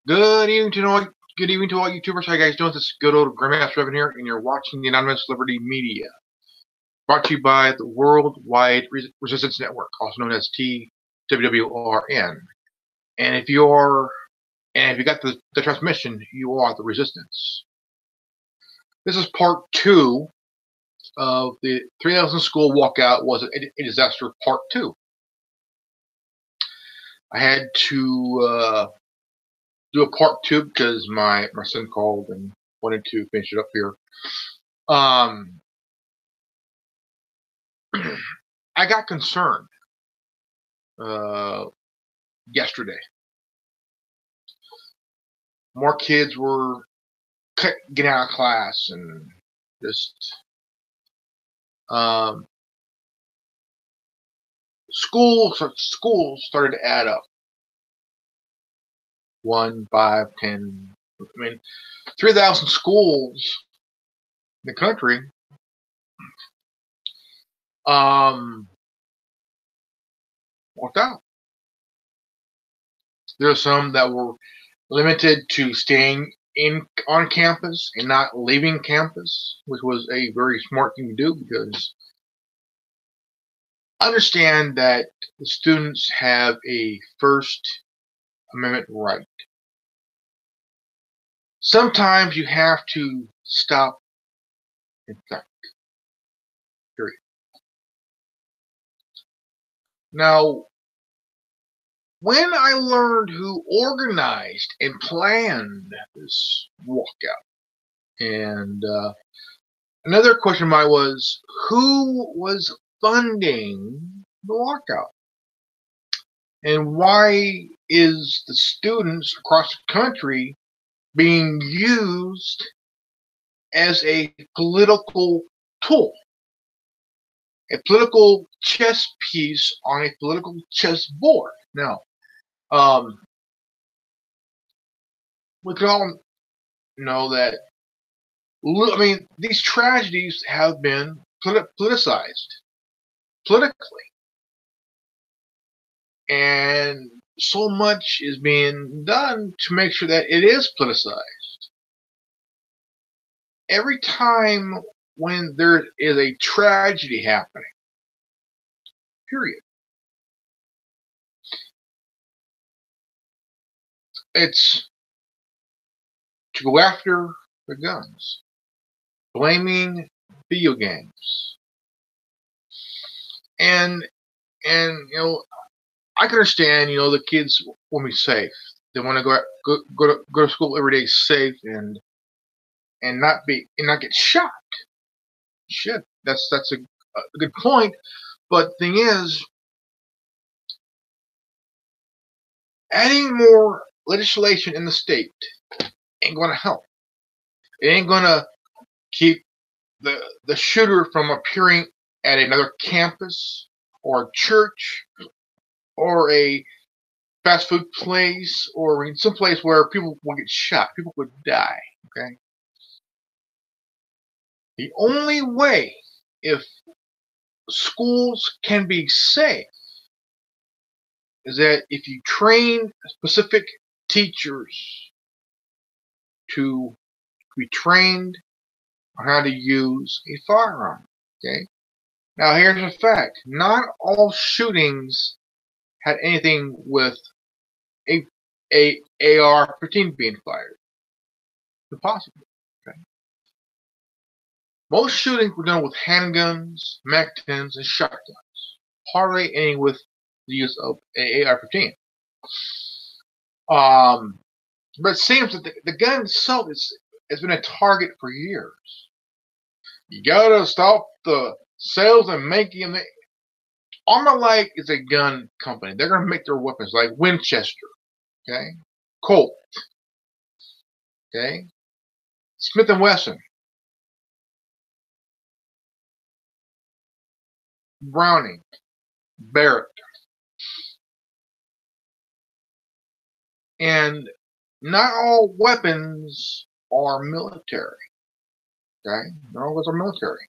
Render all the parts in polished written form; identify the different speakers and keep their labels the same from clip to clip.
Speaker 1: Good evening to all, good evening to all YouTubers. How you guys doing? This is good old Grandmaster Revan here, and you're watching the Anonymous Liberty Media, brought to you by the Worldwide Resistance Network, also known as TWWRN. And if you got the transmission, you are the Resistance. This is part 2 of the 3000 School Walkout. Was a disaster? Part 2. I had to do a part 2 because my son called and wanted to finish it up here. I got concerned yesterday. More kids were getting out of class and just schools started to add up. 1, 5, 10. I mean, 3,000 schools in the country. Walked out. There are some that were limited to staying on campus and not leaving campus, which was a very smart thing to do, because understand that the students have a First Amendment right. Sometimes you have to stop and think. Period. Now, when I learned who organized and planned this walkout, and another question of mine was, who was funding the walkout? And why is the students across the country being used as a political tool? A political chess piece on a political chessboard. Now, we can all know that, I mean, these tragedies have been politicized politically. And so much is being done to make sure that it is politicized. Every time when there is a tragedy happening, period, it's to go after the guns, blaming video games. And you know, I can understand, you know, the kids want to be safe. They want to go to school every day safe and not get shot. Shit, that's a good point. But the thing is, adding more legislation in the state ain't going to help. It ain't going to keep the shooter from appearing at another campus or church or a fast food place or in some place where people will get shot. People would die. Okay. The only way, if schools can be safe, is that if you train specific teachers to be trained on how to use a firearm. Okay. Now here's a fact: not all shootings had anything with a AR-15 being fired. It's impossible. Okay. Most shootings were done with handguns, Mac-10s, and shotguns. Hardly any with the use of AR-15. But it seems that the gun itself has been a target for years. You gotta stop the sales and making them. Armalite is a gun company. They're gonna make their weapons like Winchester, okay, Colt, okay, Smith and Wesson, Browning, Barrett, and not all weapons are military. Okay, not all weapons are military.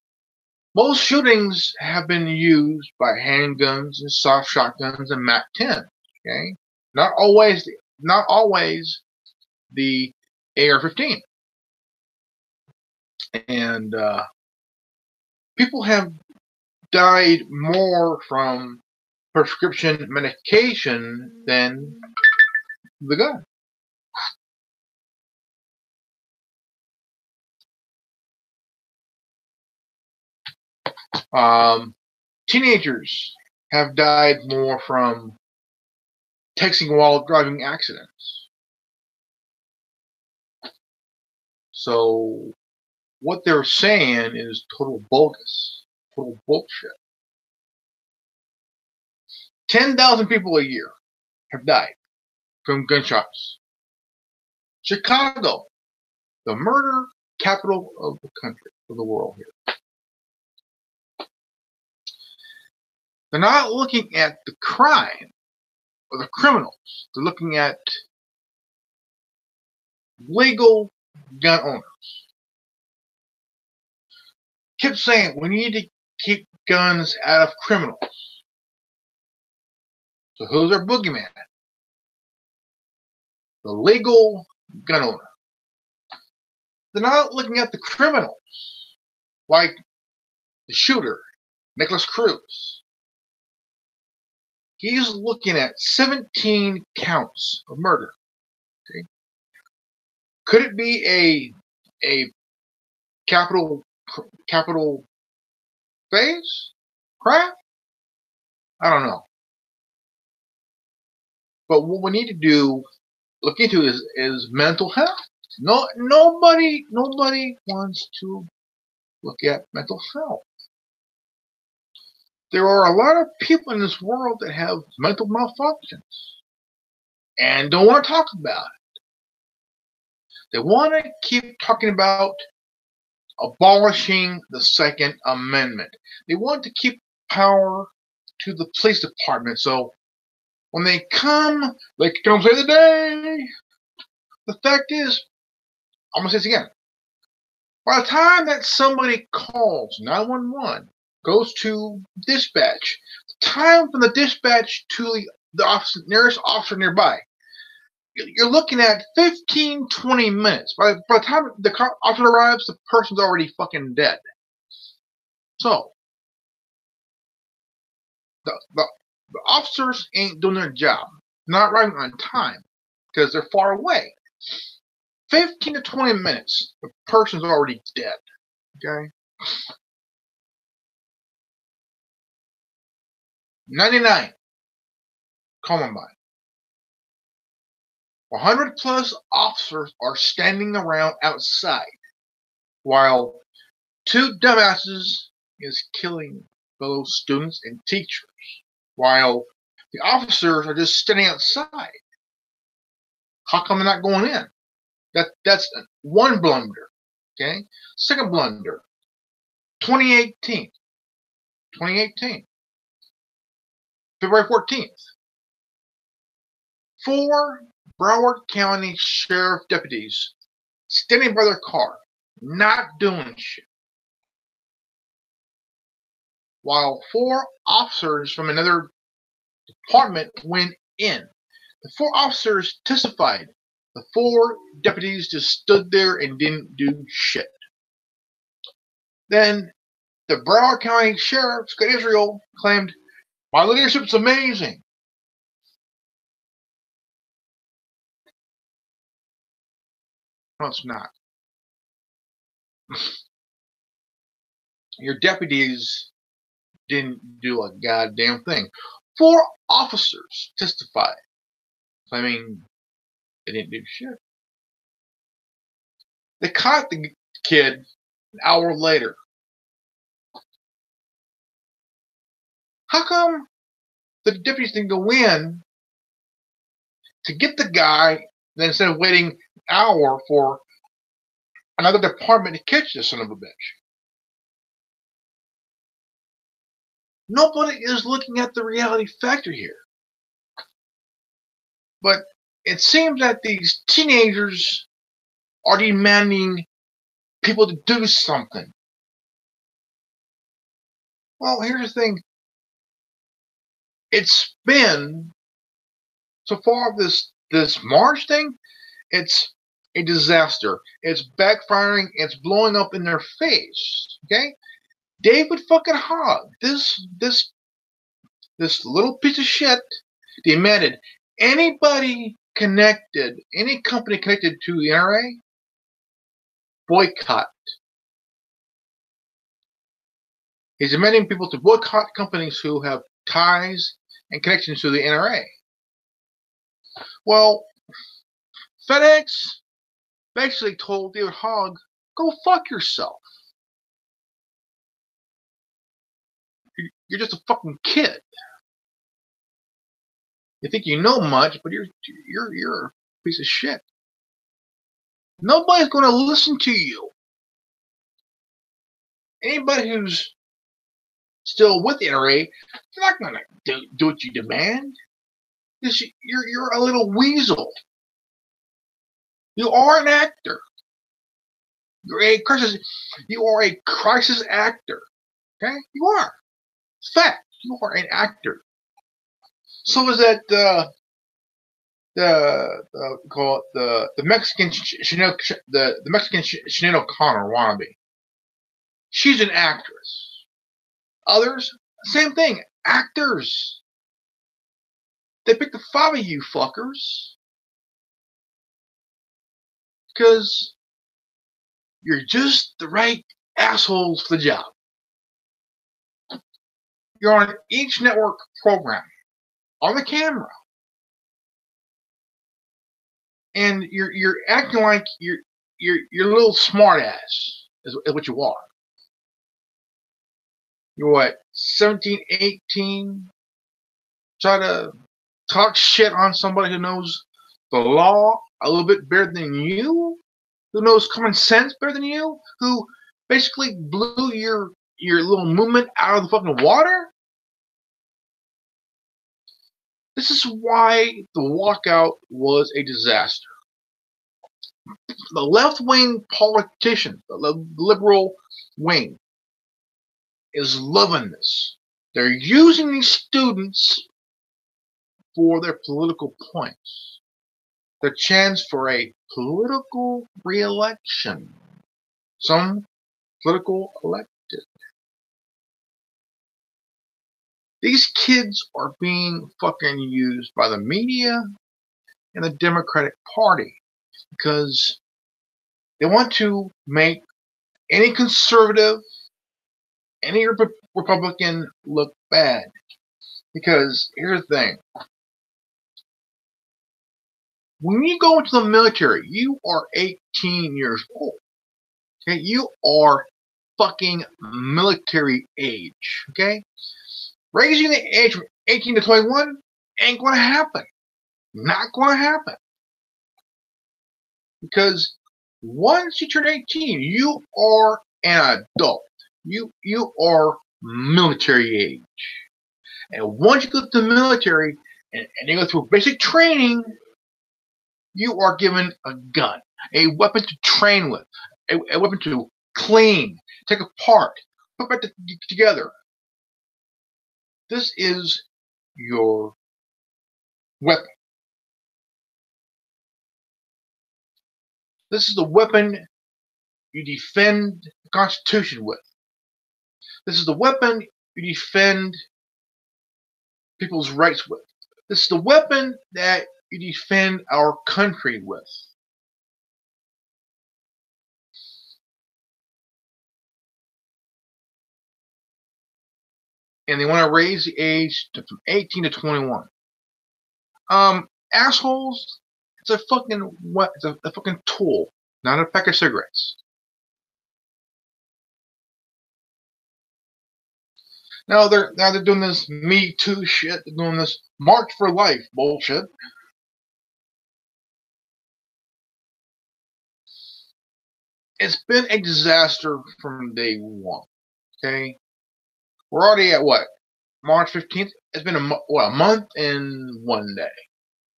Speaker 1: Most shootings have been used by handguns and soft shotguns and Mac-10. Okay, not always the AR-15. And people have died more from prescription medication than the gun. Teenagers have died more from texting while driving accidents. So what they're saying is total bogus, total bullshit. 10,000 people a year have died from gunshots. Chicago, the murder capital of the country, of the world here. They're not looking at the crime or the criminals. They're looking at legal gun owners. Kept saying we need to keep guns out of criminals. So who's our boogeyman? The legal gun owner. They're not looking at the criminals, like the shooter, Nicholas Cruz. He's looking at 17 counts of murder. Okay? Could it be a capital phase crime? I don't know. But what we need to look into is mental health. Nobody wants to look at mental health. There are a lot of people in this world that have mental malfunctions and don't want to talk about it. They want to keep talking about abolishing the Second Amendment. They want to keep power to the police department. So when they come, they can come save the day. The fact is, I'm going to say this again. By the time that somebody calls 911, goes to dispatch, the time from the dispatch to the nearest officer nearby, you're looking at 15, 20 minutes. By the time the officer arrives, the person's already fucking dead. So, the officers ain't doing their job. Not arriving on time because they're far away. 15 to 20 minutes, the person's already dead. Okay? 99. Columbine. 100 plus officers are standing around outside while two dumbasses is killing fellow students and teachers while the officers are just standing outside. How come they're not going in? That's one blunder. Okay? Second blunder. 2018. February 14th. 4 Broward County Sheriff deputies standing by their car, not doing shit. While 4 officers from another department went in. The 4 officers testified. The 4 deputies just stood there and didn't do shit. Then the Broward County Sheriff, Scott Israel, claimed, "My leadership's amazing." No, it's not. Your deputies didn't do a goddamn thing. 4 officers testified, claiming they didn't do shit. They caught the kid an hour later. How come the deputies didn't go in to get the guy, then instead of waiting an hour for another department to catch this son of a bitch? Nobody is looking at the reality factor here. But it seems that these teenagers are demanding people to do something. Well, here's the thing. It's been, so far, this March thing, it's a disaster. It's backfiring. It's blowing up in their face. Okay, David fucking Hogg, this little piece of shit, demanded anybody connected, any company connected to the NRA, boycott. He's demanding people to boycott companies who have ties and connections to the NRA. Well, FedEx basically told David Hogg, go fuck yourself. You're just a fucking kid. You think you know much, but you're a piece of shit. Nobody's going to listen to you. Anybody who's still with the NRA, they're not going to do what you demand. You're a little weasel. You are an actor. You are a crisis actor. Okay, you are. It's fact. You are an actor. So is that call it the Mexican the Mexican Sinead O'Connor wannabe. She's an actress. Others, same thing, actors. They picked the 5 of you fuckers because you're just the right assholes for the job. You're on each network program, on the camera, and you're acting like you're a little smartass is what you are. You're what, 17, 18? Try to talk shit on somebody who knows the law a little bit better than you, who knows common sense better than you, who basically blew your little movement out of the fucking water. This is why the walkout was a disaster. The left-wing politicians, the liberal wing, is loving this. They're using these students for their political points. The chance for a political re-election. Some political elected. These kids are being fucking used by the media and the Democratic Party because they want to make any conservative, any Republican look bad. Because here's the thing. When you go into the military, you are 18 years old. Okay? You are fucking military age. Okay? Raising the age from 18 to 21 ain't going to happen. Not going to happen. Because once you turn 18, you are an adult. You are military age. And once you go to the military and you go through basic training, you are given a gun, a weapon to train with, a weapon to clean, take apart, put back together. This is your weapon. This is the weapon you defend the Constitution with. This is the weapon you defend people's rights with. This is the weapon that you defend our country with. And they want to raise the age from 18 to 21. Assholes, it's a fucking tool, not a pack of cigarettes. Now they're doing this Me Too shit. They're doing this March for Life bullshit. It's been a disaster from day one. Okay, we're already at what, March 15th. It's been a month and 1 day.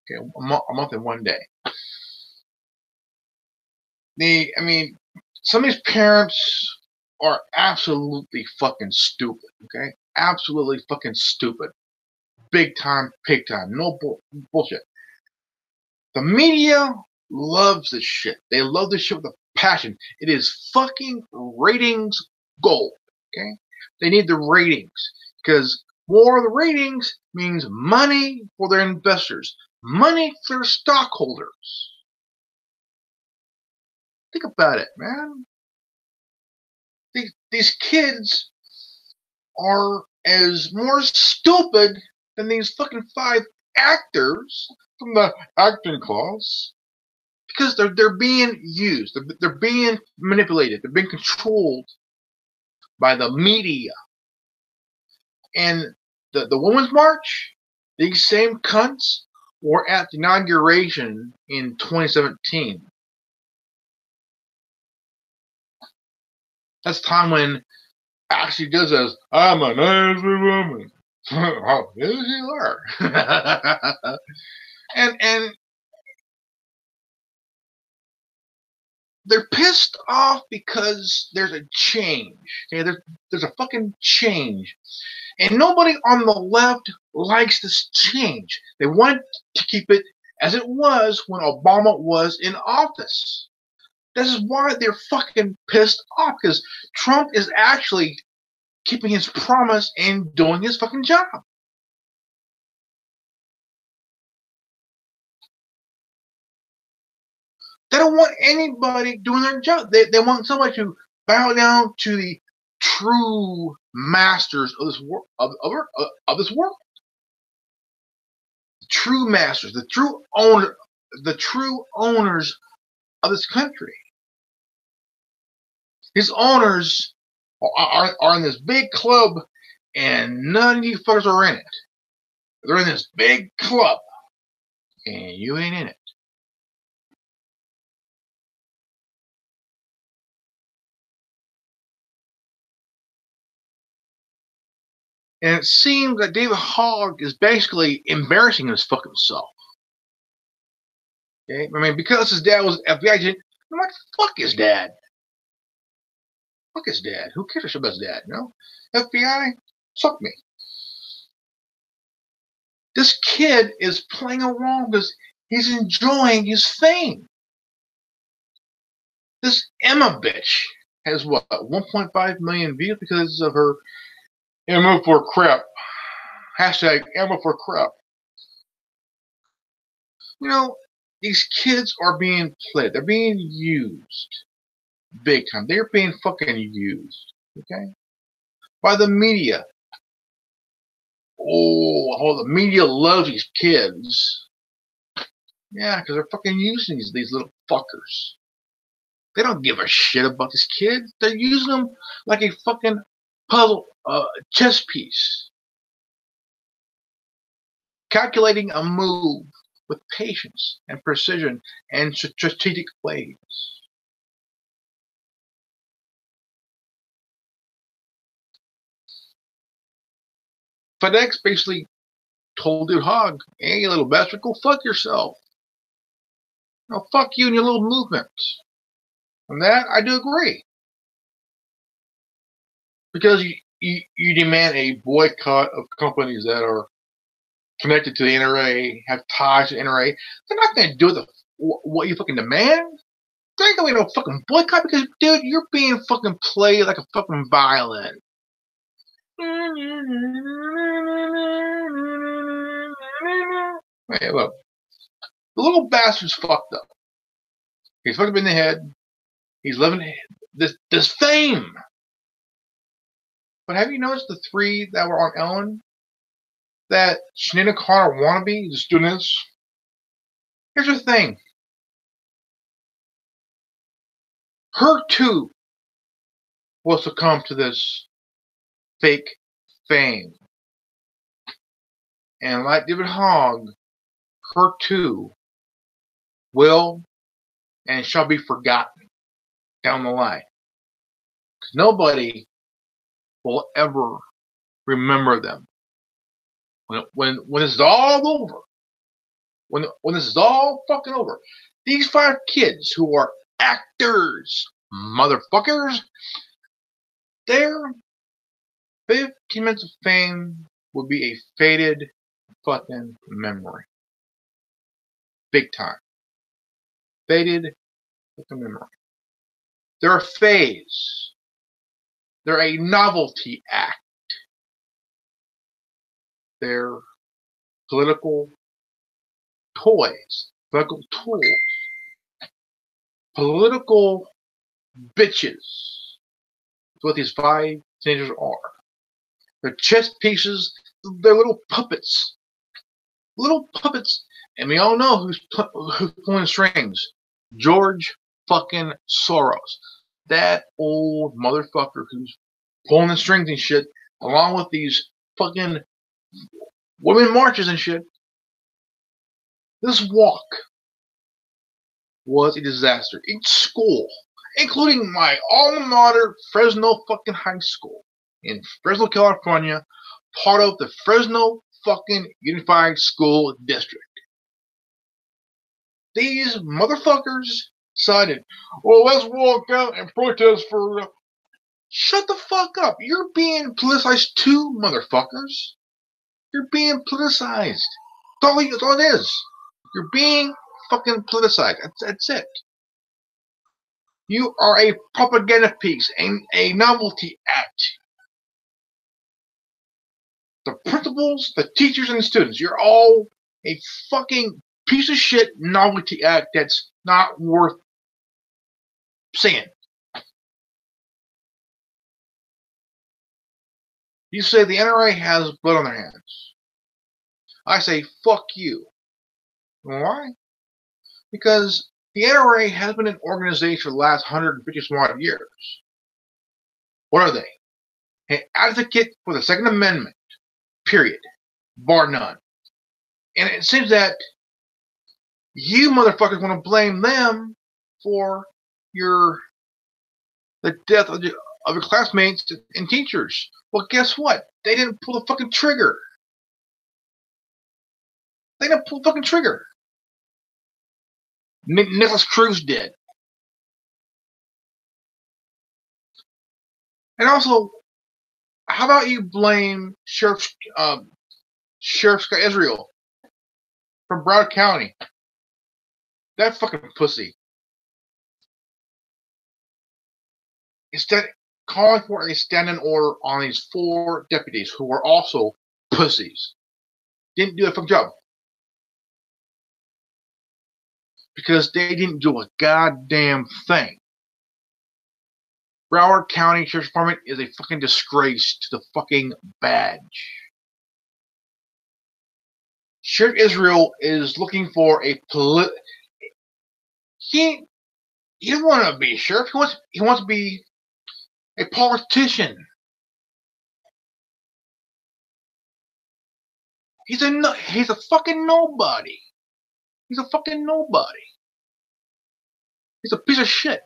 Speaker 1: Okay, a month and 1 day. Some of these parents are absolutely fucking stupid. Okay, absolutely fucking stupid. Big time, pig time. No bullshit. The media loves this shit. They love this shit with a passion. It is fucking ratings gold. Okay? They need the ratings because more of the ratings means money for their investors, money for their stockholders. Think about it, man. These kids are as more stupid than these fucking 5 actors from the acting class because they're being used, they're being manipulated, they're being controlled by the media. And the Women's March, these same cunts were at the inauguration in 2017. That's the time when Ashley does says, "I'm a nice woman." Oh, yes, you are. and they're pissed off because there's a change. Okay, there's a fucking change, and nobody on the left likes this change. They want to keep it as it was when Obama was in office. This is why they're fucking pissed off, because Trump is actually keeping his promise and doing his fucking job. They don't want anybody doing their job. They want somebody to bow down to the true masters of this world, of this world. The true masters, the true owners of this country. His owners are in this big club, and none of you fuckers are in it. They're in this big club, and you ain't in it. And it seems that David Hogg is basically embarrassing his fucking self. Okay? I mean, because his dad was FBI agent, I'm like, fuck his dad. Fuck his dad. Who cares about his dad? No? FBI? Fuck me. This kid is playing along because he's enjoying his fame. This Emma bitch has what, 1.5 million views because of her Emma for crap. Hashtag Emma for crap. You know, these kids are being played. They're being used. Big time. They're being fucking used. Okay? By the media. Oh, the media loves these kids. Yeah, because they're fucking using these little fuckers. They don't give a shit about these kids. They're using them like a fucking puzzle, chess piece. Calculating a move with patience and precision and strategic ways. FedEx basically told Dude Hogg, "Hey, you little bastard, go fuck yourself. No, fuck you and your little movement." And that, I do agree. Because you demand a boycott of companies that are connected to the NRA, have ties to the NRA, they're not going to do what you fucking demand. There ain't going to be no fucking boycott because, dude, you're being fucking played like a fucking violin. Hey, look. The little bastard's fucked up. He's fucked up in the head. He's living this fame. But have you noticed the 3 that were on Ellen? That Shanina Connor wannabe just doing this? Here's the thing. Her too will succumb to this fake fame. And like David Hogg, her too will and shall be forgotten down the line. Because nobody will ever remember them. When this is all over, when this is all fucking over, these 5 kids who are actors, motherfuckers, their 15 minutes of fame would be a faded fucking memory. Big time. faded with the memory. They're a phase. They're a novelty act. They're political toys, political tools, political bitches. That's what these 5 teenagers are. They're chess pieces. They're little puppets. Little puppets. And we all know who's pulling the strings. George fucking Soros. That old motherfucker who's pulling the strings and shit, along with these fucking women marches and shit. This walk was a disaster. Each school, including my alma mater, Fresno fucking High School in Fresno, California, part of the Fresno fucking Unified School District. These motherfuckers decided, well, let's walk out and protest for. Shut the fuck up. You're being politicized too, motherfuckers. You're being politicized. That's all it is. You're being fucking politicized. That's it. You are a propaganda piece, a novelty act. The principals, the teachers, and the students, you're all a fucking piece of shit novelty act that's not worth seeing. You say the NRA has blood on their hands. I say, fuck you. Why? Because the NRA has been an organization for the last 150 some odd years. What are they? An advocate for the Second Amendment. Period. Bar none. And it seems that you motherfuckers want to blame them for the death of your classmates and teachers. Well, guess what? They didn't pull the fucking trigger. They didn't pull the fucking trigger. Nicholas Cruz did. And also, how about you blame Sheriff Scott Israel from Broward County? That fucking pussy. Instead, calling for a stand-in order on these 4 deputies who were also pussies. Didn't do a fucking job. Because they didn't do a goddamn thing. Broward County Sheriff's Department is a fucking disgrace to the fucking badge. Sheriff Israel is looking for a He doesn't want to be a sheriff. He wants to be a politician. He's a fucking nobody. He's a fucking nobody. He's a piece of shit.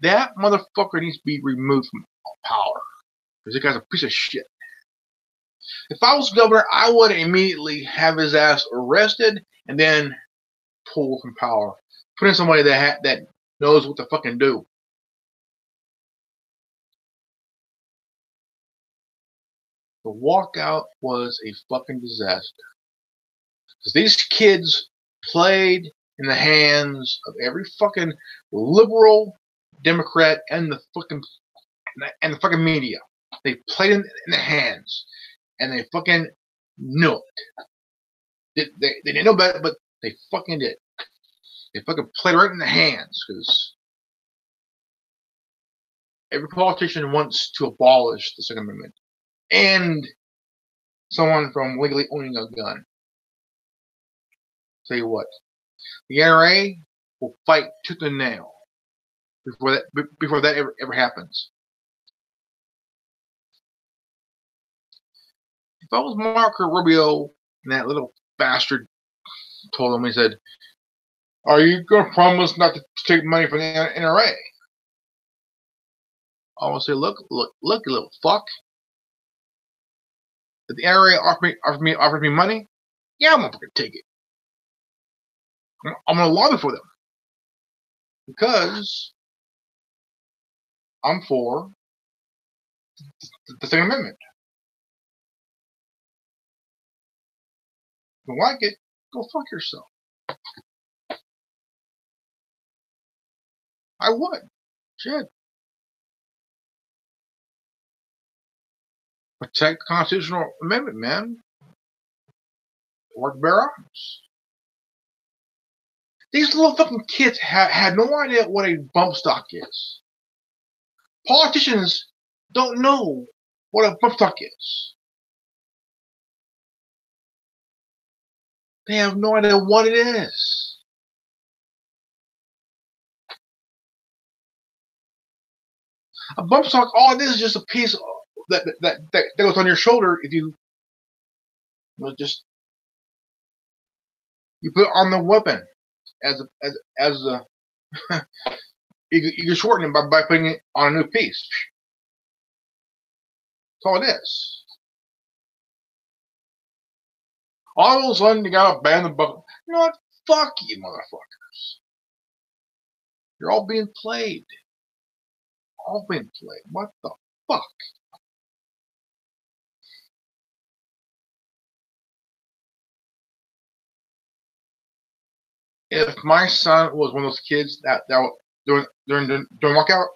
Speaker 1: That motherfucker needs to be removed from power. Because that guy's a piece of shit. If I was governor, I would immediately have his ass arrested and then pull from power. Put in somebody that knows what to fucking do. The walkout was a fucking disaster. Because these kids played in the hands of every fucking liberal Democrat and the fucking media. They played in the hands, and they fucking knew it. They didn't know better, but they fucking did. They fucking played right in the hands, because every politician wants to abolish the Second Amendment and someone from legally owning a gun. Tell you what, the NRA will fight tooth and nail before that ever happens. If I was Marco Rubio and that little bastard told him, he said, "Are you going to promise not to take money from the NRA?" I would say, look, you little fuck. If the NRA offer me money, yeah, I'm not going to take it. I'm going to lobby for them. Because I'm for the Second Amendment. Don't like it, go fuck yourself. I would. Shit. Protect the constitutional amendment, man. Or bear arms. These little fucking kids had no idea what a bump stock is. Politicians don't know what a bump stock is. They have no idea what it is. A bump stock, all it is just a piece that goes on your shoulder if you just you put it on the weapon as a you can shorten it by putting it on a new piece. That's all it is. All of a sudden you gotta ban the buckle. You know what? Fuck you, motherfuckers. You're all being played. All being played. What the fuck? If my son was one of those kids that during walkout,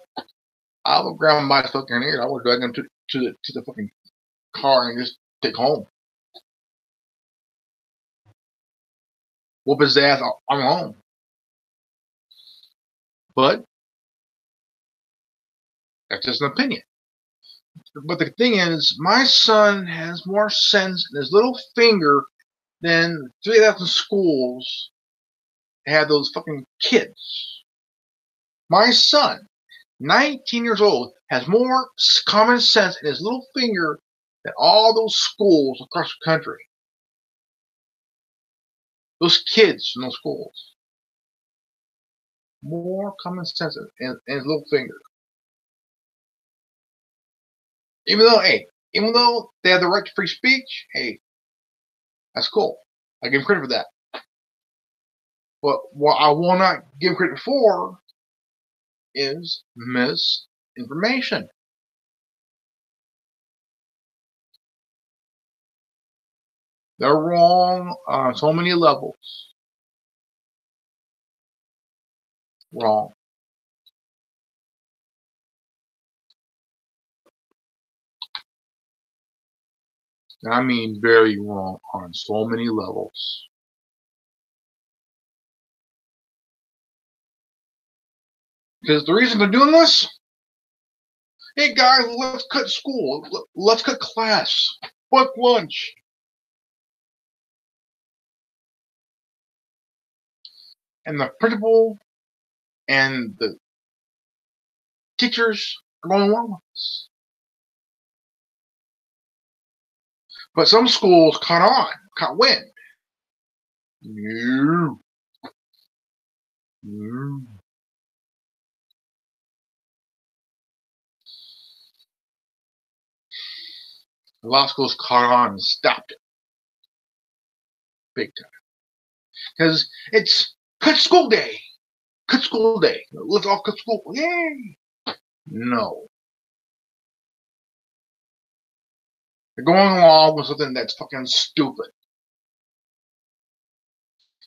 Speaker 1: I would grab him by his fucking ear. I would drag him to the fucking car and just take home. Whoop his ass on home. But that's just an opinion. But the thing is, my son has more sense in his little finger than 3,000 schools have those fucking kids. My son, 19 years old, has more common sense in his little finger than all those schools across the country. Those kids in those schools. More common sense in his little finger. Even though they have the right to free speech, hey, that's cool. I give him credit for that. But what I will not give credit for is misinformation. They're wrong on so many levels. Wrong. And I mean very wrong on so many levels. Because the reason they're doing this, hey guys, let's cut school. Let's cut class. Fuck lunch. And the principal and the teachers are going along with this. But some schools caught wind. No. No. The law schools caught on and stopped it. Big time. Because it's cut school day. Cut school day. Let's all cut school. Yay. No. They're going along with something that's fucking stupid.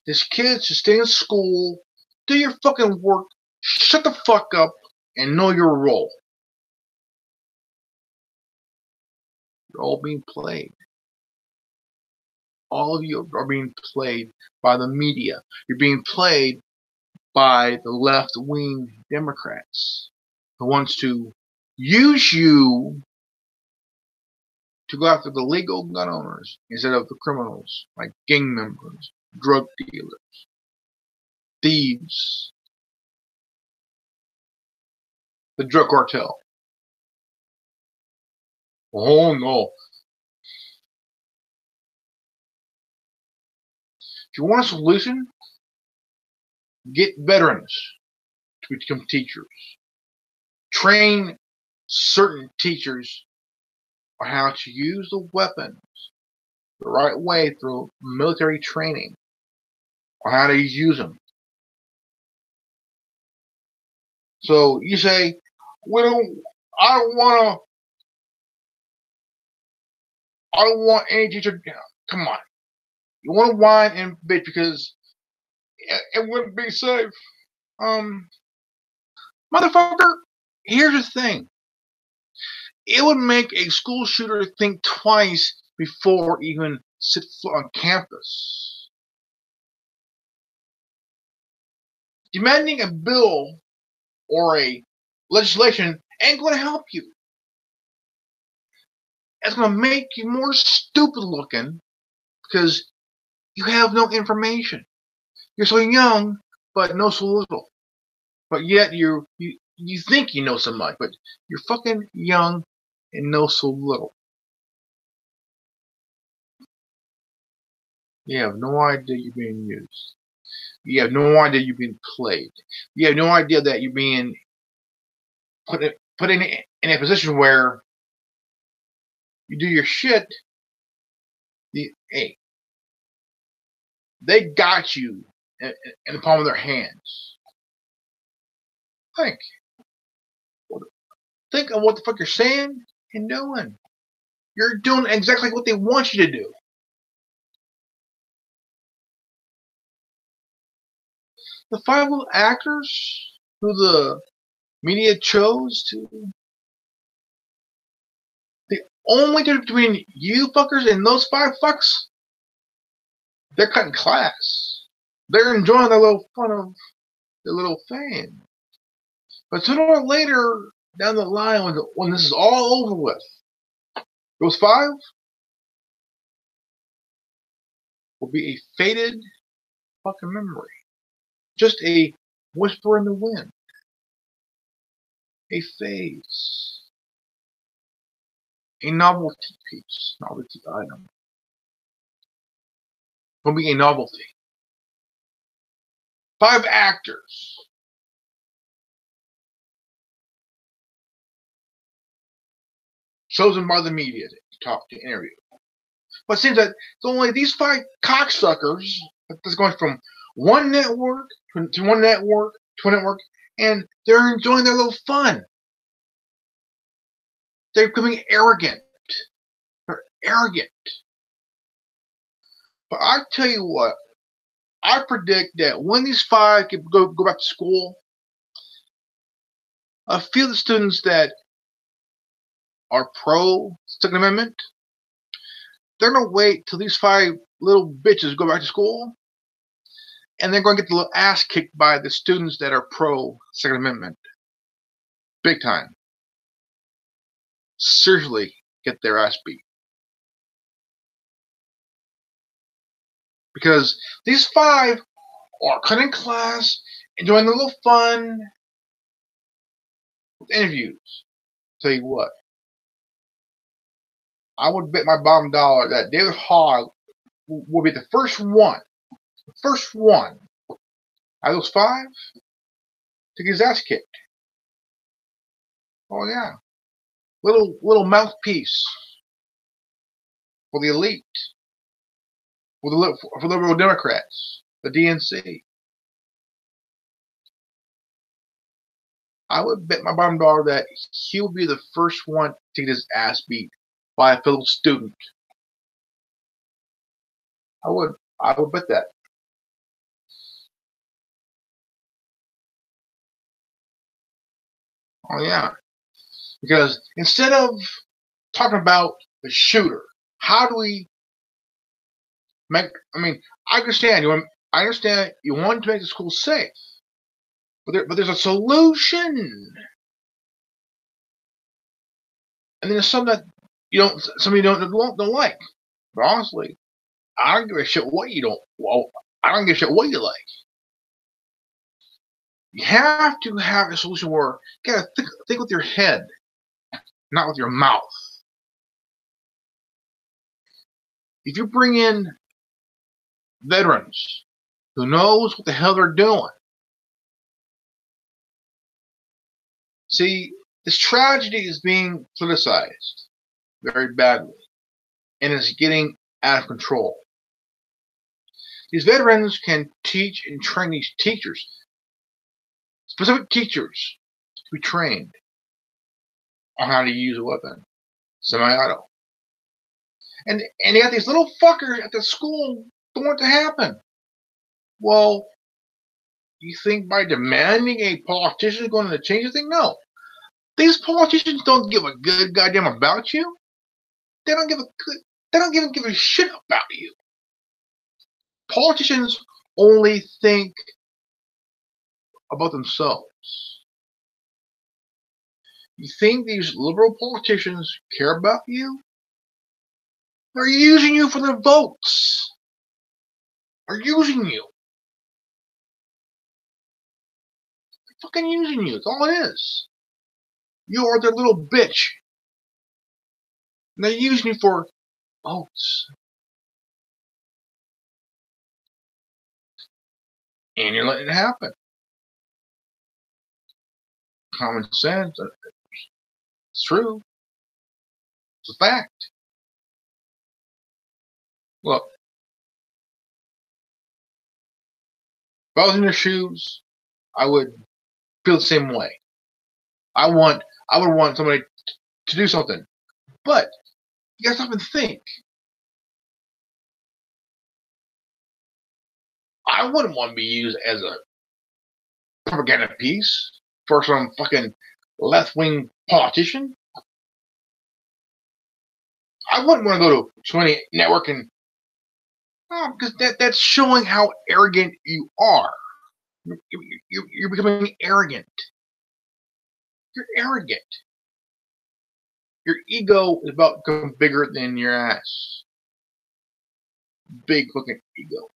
Speaker 1: This kid should stay in school, do your fucking work, shut the fuck up, and know your role. You're all being played. All of you are being played by the media. You're being played by the left-wing Democrats who wants to use you to go after the legal gun owners instead of the criminals, like gang members, drug dealers, thieves, the drug cartel. Oh no. If you want a solution, get veterans to become teachers. Train certain teachers on how to use the weapons the right way through military training, on how to use them. So you say, I don't want any teacher. Come on. You want to whine and bitch because it wouldn't be safe. Motherfucker, here's the thing. It would make a school shooter think twice before even set foot on campus. Demanding a bill or a legislation ain't going to help you. It's going to make you more stupid looking because you have no information. You're so young, but know so little. But yet you think you know so much, but you're fucking young and know so little. You have no idea you're being used. You have no idea you're being played. You have no idea that you're being put in a position where you do your shit. Hey, they got you in the palm of their hands. Think of what the fuck you're saying and doing. You're doing exactly what they want you to do. The 5 little actors who the media chose to. The only difference between you fuckers and those 5 fucks, they're cutting class. They're enjoying their little fun of their little fame. But sooner or later, down the line, when this is all over with, those 5 will be a faded fucking memory. Just a whisper in the wind. A phase. A novelty piece. Novelty item. Will be a novelty. 5 actors. Chosen by the media to talk to interview. But it seems that it's only these 5 cocksuckers that's going from one network to one network to a network, and they're enjoying their little fun. They're becoming arrogant. They're arrogant. But I tell you what, I predict that when these 5 go back to school, a few of the students that are pro Second Amendment, they're going to wait till these 5 little bitches go back to school, and they're going to get the little ass kicked by the students that are pro Second Amendment. Big time. Seriously, get their ass beat. Because these 5 are cutting class, enjoying a little fun with interviews. Tell you what, I would bet my bottom dollar that David Hogg will be the first one out of those 5 to get his ass kicked. Oh yeah, little mouthpiece for the elite, for the liberal Democrats, the DNC. I would bet my bottom dollar that he will be the first one to get his ass beat by a fellow student. I would bet that. Oh yeah, because instead of talking about the shooter, how do we make? I understand I understand you want to make the school safe, but there's a solution, and then there's some that some you don't like. But honestly, I don't give a shit what you don't. Well, I don't give a shit what you like. You have to have a solution where you gotta think with your head, not with your mouth. If you bring in veterans who knows what the hell they're doing, see, this tragedy is being politicized very badly, and it's getting out of control. These veterans can teach and train these teachers, specific teachers, to be trained on how to use a weapon, semi-auto. And they got these little fuckers at the school going to happen? Well, you think by demanding a politician is going to change the thing? No. These politicians don't give a good goddamn about you. They don't even give a shit about you. Politicians only think about themselves. You think these liberal politicians care about you? They're using you for their votes. They're using you. They're fucking using you. That's all it is. You are their little bitch. And they're using you for votes. And you're letting it happen. Common sense. It's true. It's a fact. Look, if I was in their shoes, I would feel the same way. I would want somebody to do something. But you gotta stop and think. I wouldn't want to be used as a propaganda piece for some fucking left-wing politician. I wouldn't want to go to any network and because that's showing how arrogant you are. You're becoming arrogant. You're arrogant. Your ego is about to become bigger than your ass. Big fucking ego.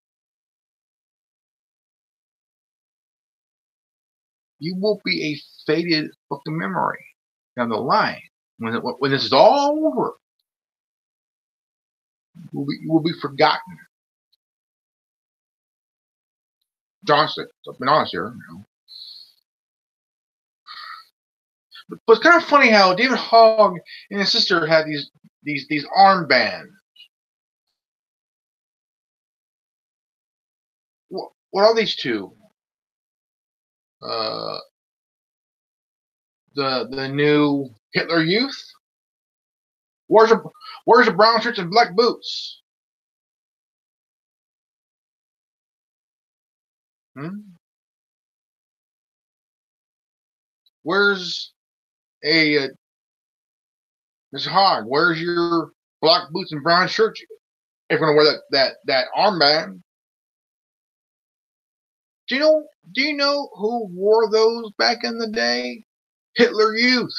Speaker 1: You will be a faded fucking memory down the line. When this is all over, you will be forgotten. Honestly, I've been honest here. But it's kind of funny how David Hogg and his sister had these armbands. What are these two? The new Hitler Youth. Where's the brown shirts and black boots? Where's Mr. Hogg? Where's your black boots and brown shirt? If you're gonna wear that armband. Do you know who wore those back in the day? Hitler Youth.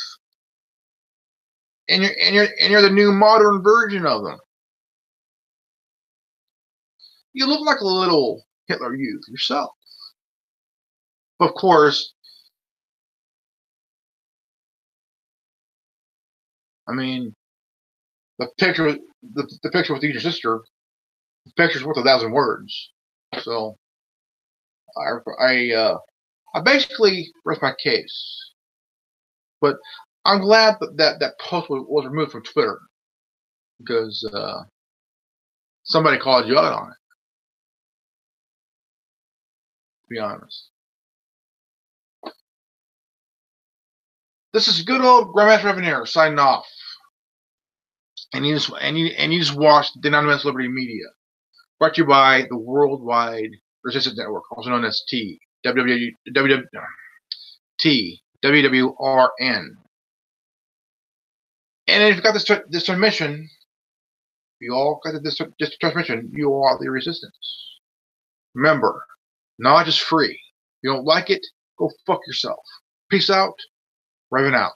Speaker 1: And you're the new modern version of them. You look like a little Hitler Youth yourself. Of course, I mean, the picture with your sister, the picture's worth 1,000 words. So I basically rest my case. But I'm glad that post was removed from Twitter because somebody called you out on it. To be honest. This is good old Grandmaster Reveneer signing off. And you just watched the Anonymous Liberty Media, brought to you by the Worldwide Resistance Network, also known as WWRN. And if you got this transmission, you all got this transmission, you are the resistance. Remember, knowledge is free. If you don't like it, go fuck yourself. Peace out. Raven out.